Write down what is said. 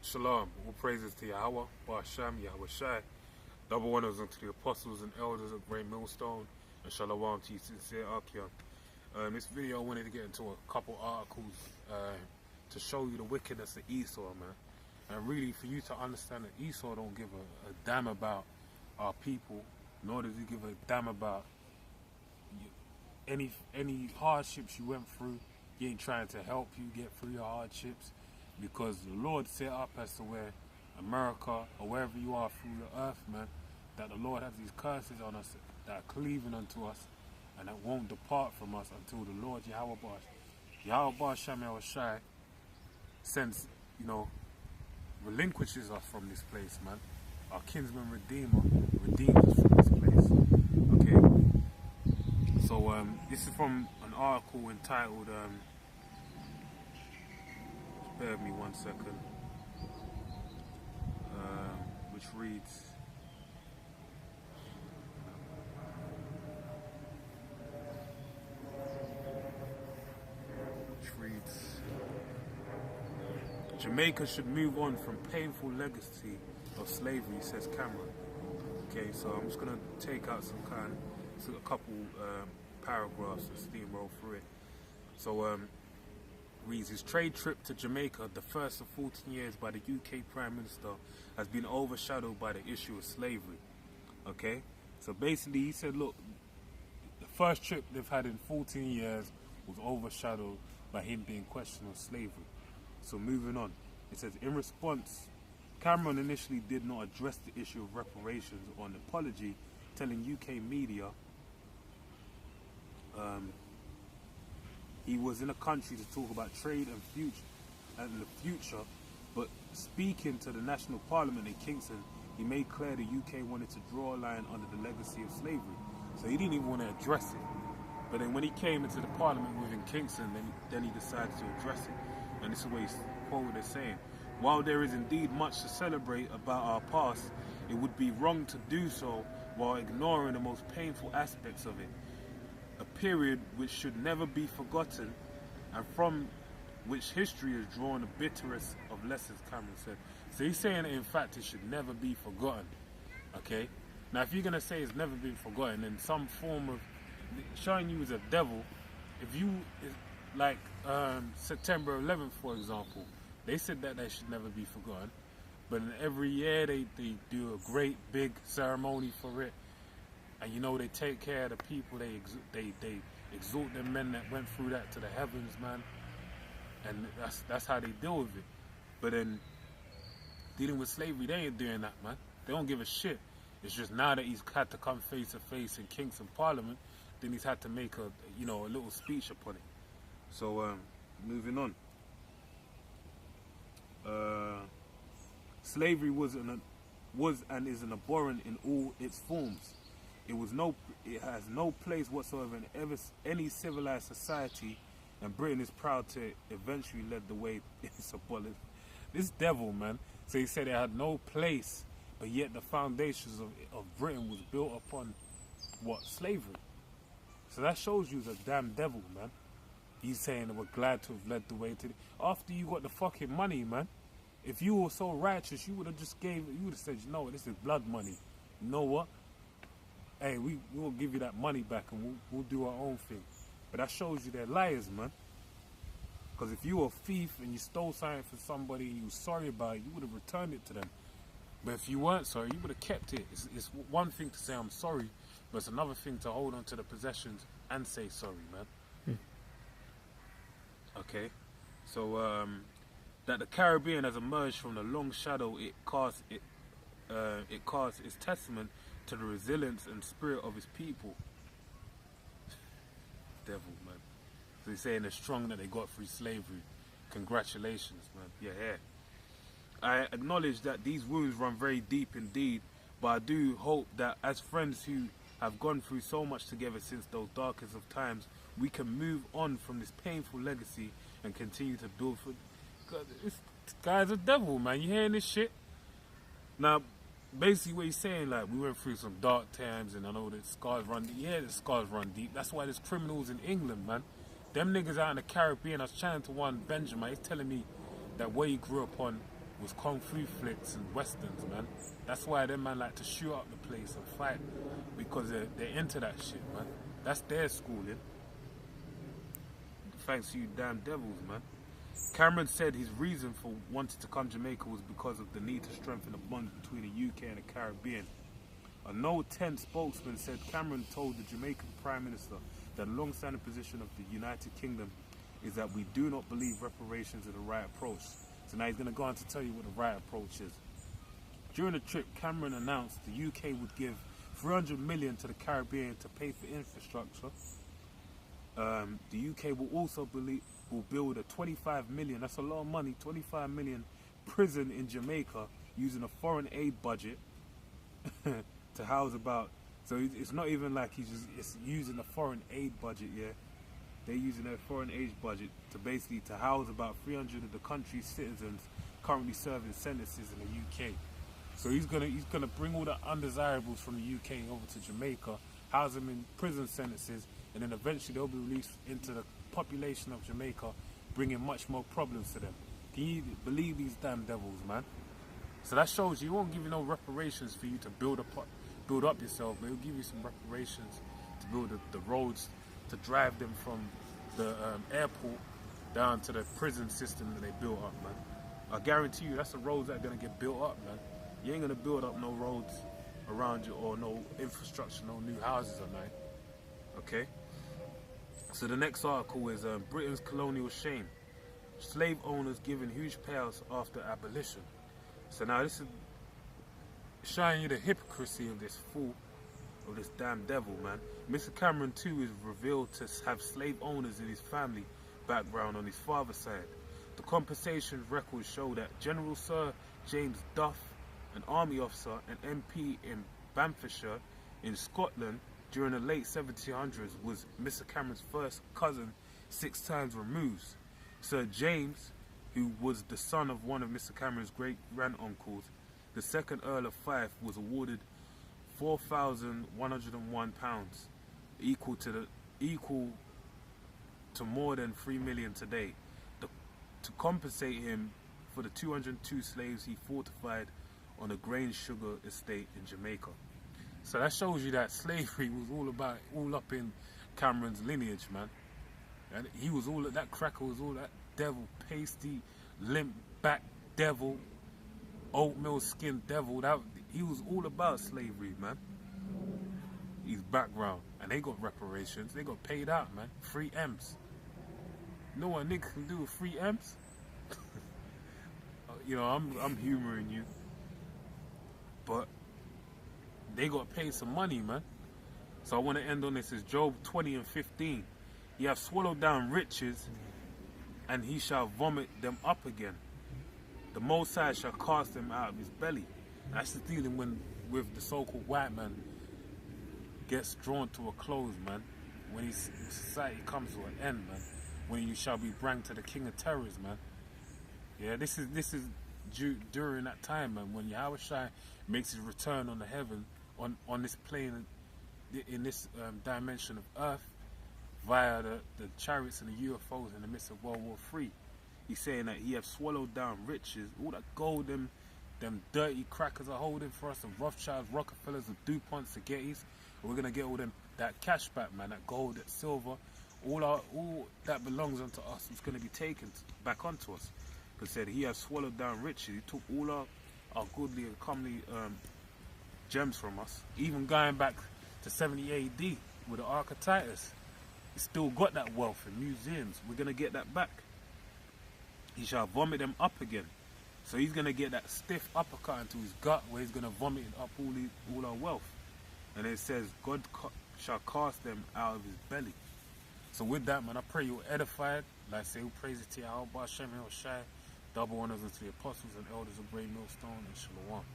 Shalom, all praises to Yahweh, Ba'asham, Yahweh Shai, double honors unto the apostles and elders of Great Millstone, and Shalom to you sincere Akim. This video I wanted to get into a couple articles to show you the wickedness of Esau, man. And really for you to understand that Esau don't give a damn about our people, nor does he give a damn about any hardships you went through. He ain't trying to help you get through your hardships, because the Lord set up as to where America or wherever you are through the earth, man, that the Lord has these curses on us that are cleaving unto us and that won't depart from us until the Lord Yahweh Shai sends, relinquishes us from this place, man. Our kinsman redeemer redeems us from this place. Okay. So this is from an article entitled bear with me 1 second, which reads, Jamaica should move on from painful legacy of slavery, says Cameron. Okay, so I'm just going to take out a couple paragraphs and steamroll through it. So reads, his trade trip to Jamaica, the first of 14 years by the UK Prime Minister, has been overshadowed by the issue of slavery. Okay, so basically he said, look, the first trip they've had in 14 years was overshadowed by him being questioned on slavery. So moving on, it says, in response, Cameron initially did not address the issue of reparations or an apology, telling UK media he was in a country to talk about trade and the future, but speaking to the National Parliament in Kingston, he made clear the UK wanted to draw a line under the legacy of slavery. So he didn't even want to address it. But then when he came into the Parliament within Kingston, then he decided to address it. And this is what he's quoted as saying, while there is indeed much to celebrate about our past, it would be wrong to do so while ignoring the most painful aspects of it. A period which should never be forgotten, and from which history has drawn the bitterest of lessons, Cameron said. So he's saying that in fact it should never be forgotten. Okay? Now if you're going to say it's never been forgotten, in some form of showing you as a devil, if you, like September 11th for example, they said that they should never be forgotten, but every year they do a great big ceremony for it. And they take care of the people, they exalt the men that went through that to the heavens, man. And that's how they deal with it. But then, dealing with slavery, they ain't doing that, man. They don't give a shit. It's just now that he's had to come face to face in Kingston Parliament, then he's had to make a little speech upon it. So, moving on. Slavery was and is an abhorrent in all its forms. It has no place whatsoever in any civilized society, and Britain is proud to eventually lead the way in its abolition. This devil, man. So he said it had no place, but yet the foundations of Britain was built upon what? Slavery. So that shows you the damn devil, man. He's saying that we're glad to have led the way to after you got the fucking money, man. If you were so righteous, you would have just you would have said, this is blood money. You know what? Hey, we will give you that money back and we'll do our own thing. But that shows you they're liars, man. Because if you were a thief and you stole something from somebody and you were sorry about it, you would have returned it to them. But if you weren't sorry, you would have kept it. It's one thing to say I'm sorry, but it's another thing to hold on to the possessions and say sorry, man. Okay, so that the Caribbean has emerged from the long shadow it casts is testament to the resilience and spirit of his people. Devil, man. So he's saying they're strong that they got through slavery. Congratulations, man. Yeah. I acknowledge that these wounds run very deep indeed, but I do hope that as friends who have gone through so much together since those darkest of times, we can move on from this painful legacy and continue to build for... God, this guy's a devil, man. You hearing this shit? Now, basically what he's saying, like, we went through some dark times and I know that scars run deep. Yeah, the scars run deep. That's why there's criminals in England, man. Them niggas out in the Caribbean, I was chatting to one, Benjamin, he's telling me that where he grew up on, was kung fu flicks and westerns, man. That's why them man like to shoot up the place and fight, because they're into that shit, man. That's their schooling. Thanks to you damn devils, man. Cameron said his reason for wanting to come to Jamaica was because of the need to strengthen the bond between the UK and the Caribbean. A No 10 spokesman said Cameron told the Jamaican Prime Minister that the long-standing position of the United Kingdom is that we do not believe reparations are the right approach. So now he's going to go on to tell you what the right approach is. During the trip, Cameron announced the UK would give 300 million to the Caribbean to pay for infrastructure. The UK will also build a 25 million, that's a lot of money, 25 million prison in Jamaica using a foreign aid budget to house about, so it's not even like it's using a foreign aid budget, yeah. They're using their foreign aid budget to house about 300 of the country's citizens currently serving sentences in the UK. So he's gonna bring all the undesirables from the UK over to Jamaica, house them in prison sentences, and then eventually they'll be released into the population of Jamaica, bringing much more problems to them. Can you believe these damn devils, man? So that shows you, won't give you no reparations for you to build up yourself, but it'll give you some reparations to build the roads, to drive them from the airport down to the prison system that they built up, man. I guarantee you that's the roads that are going to get built up, man. You ain't going to build up no roads around you or no infrastructure, no new houses or nothing. Okay? So the next article is Britain's colonial shame. Slave owners given huge payouts after abolition. So now this is showing you the hypocrisy of this fool, of this damn devil, man. Mr. Cameron too is revealed to have slave owners in his family background on his father's side. The compensation records show that General Sir James Duff, an army officer and MP in Banffshire in Scotland during the late 1700s, was Mr. Cameron's first cousin 6 times removed. Sir James, who was the son of one of Mr. Cameron's great-granduncles, the second Earl of Fife, was awarded £4,101, equal to more than 3 million today, to compensate him for the 202 slaves he fortified on a grain sugar estate in Jamaica. So that shows you that slavery was all up in Cameron's lineage, man. And he was all that cracker was all that devil, pasty, limp back devil, oatmeal skin devil. He was all about slavery, man. His background, and they got reparations. They got paid out, man. 3 M's. You know what niggas can do with 3 M's? You know, I'm humoring you, but they got paid some money, man. So I want to end on this. Is Job 20:15. He hath swallowed down riches, and he shall vomit them up again. The Most High shall cast them out of his belly. That's the dealing with the so-called white man gets drawn to a close, man. When his society comes to an end, man. When you shall be brought to the King of Terrors, man. Yeah, this is during that time, man, when Yahweh Shai makes his return on the heaven, on this plane, in this dimension of earth, via the chariots and the UFOs in the midst of World War III. He's saying that he have swallowed down riches, all that gold them dirty crackers are holding for us, the Rothschilds, Rockefellers, the DuPonts, the Gettys. We're gonna get all that cash back, man, that gold, that silver, all that belongs unto us. It's gonna be taken back onto us. Because said he has swallowed down riches. He took all our goodly and comely gems from us. Even going back to 70 AD with the Ark of Titus, he still got that wealth in museums. We're gonna get that back. He shall vomit them up again. So he's gonna get that stiff uppercut into his gut, where he's gonna vomit up all our wealth. And it says God shall cast them out of his belly. So with that, man, I pray you're edified. Like I say, who praise it to Yahweh Hashem El Shai. Double honors unto the apostles and elders of Great Millstone, and Shalom.